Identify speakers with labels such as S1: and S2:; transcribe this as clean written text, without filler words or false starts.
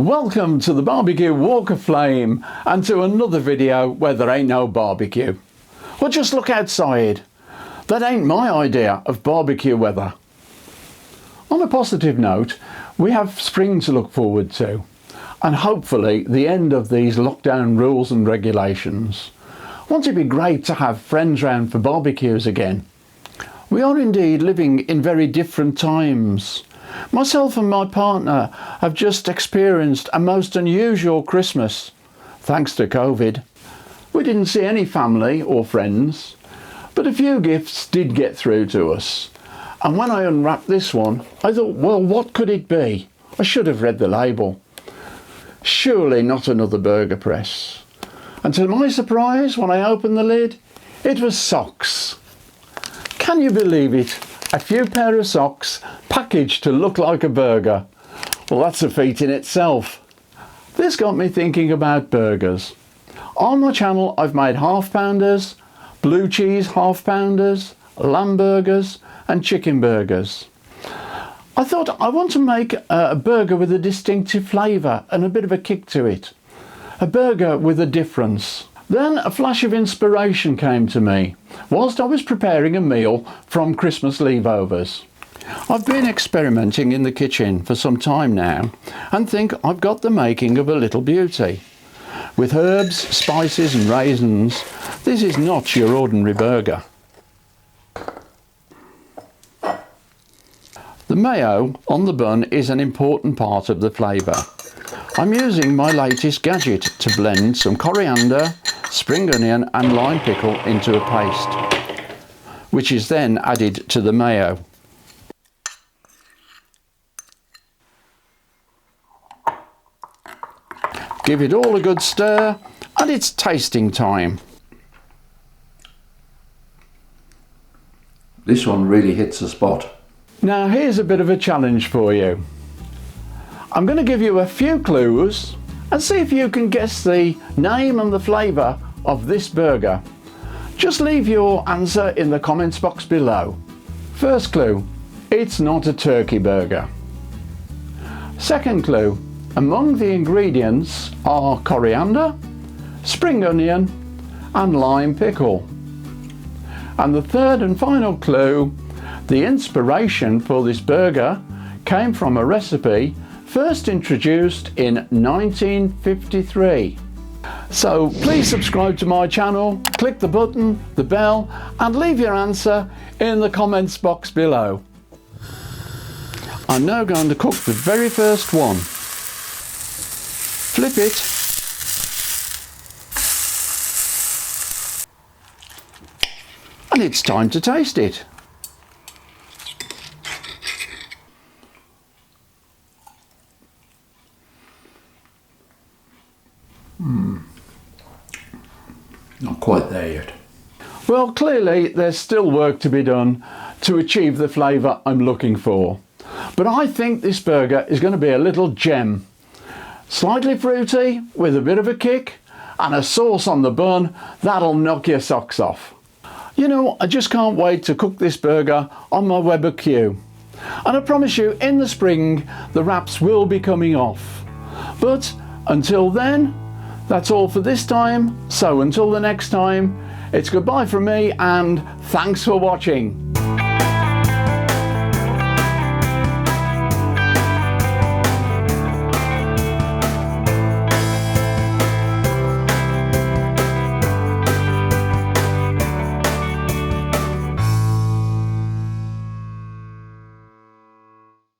S1: Welcome to the Barbecue Walk of Flame and to another video where there ain't no barbecue. Well, just look outside. That ain't my idea of barbecue weather. On a positive note, we have spring to look forward to and hopefully the end of these lockdown rules and regulations. Won't it be great to have friends round for barbecues again? We are indeed living in very different times. Myself and my partner have just experienced a most unusual Christmas, thanks to COVID. We didn't see any family or friends, but a few gifts did get through to us. And when I unwrapped this one, I thought, well, what could it be? I should have read the label. Surely not another burger press. And to my surprise, when I opened the lid, it was socks. Can you believe it? A few pair of socks packaged to look like a burger. Well, that's a feat in itself. This got me thinking about burgers. On my channel I've made half pounders, blue cheese half pounders, lamb burgers and chicken burgers. I thought I want to make a burger with a distinctive flavour and a bit of a kick to it. A burger with a difference. Then a flash of inspiration came to me whilst I was preparing a meal from Christmas leavovers. I've been experimenting in the kitchen for some time now and think I've got the making of a little beauty. With herbs, spices and raisins, this is not your ordinary burger. The mayo on the bun is an important part of the flavour. I'm using my latest gadget to blend some coriander, spring onion and lime pickle into a paste, which is then added to the mayo. Give it all a good stir and it's tasting time. This one really hits the spot. Now here's a bit of a challenge for you. I'm going to give you a few clues and see if you can guess the name and the flavour of this burger. Just leave your answer in the comments box below. First clue, it's not a turkey burger. Second clue, among the ingredients are coriander, spring onion and lime pickle. And the third and final clue, the inspiration for this burger came from a recipe first introduced in 1953. So please subscribe to my channel, click the button, the bell and leave your answer in the comments box below. I'm now going to cook the very first one. Flip it and it's time to taste it. Not quite there yet. Well, clearly there's still work to be done to achieve the flavour I'm looking for. But I think this burger is going to be a little gem. Slightly fruity, with a bit of a kick, and a sauce on the bun that'll knock your socks off. You know, I just can't wait to cook this burger on my barbecue. And I promise you, in the spring, the wraps will be coming off. But until then, that's all for this time, so until the next time, it's goodbye from me and thanks for watching.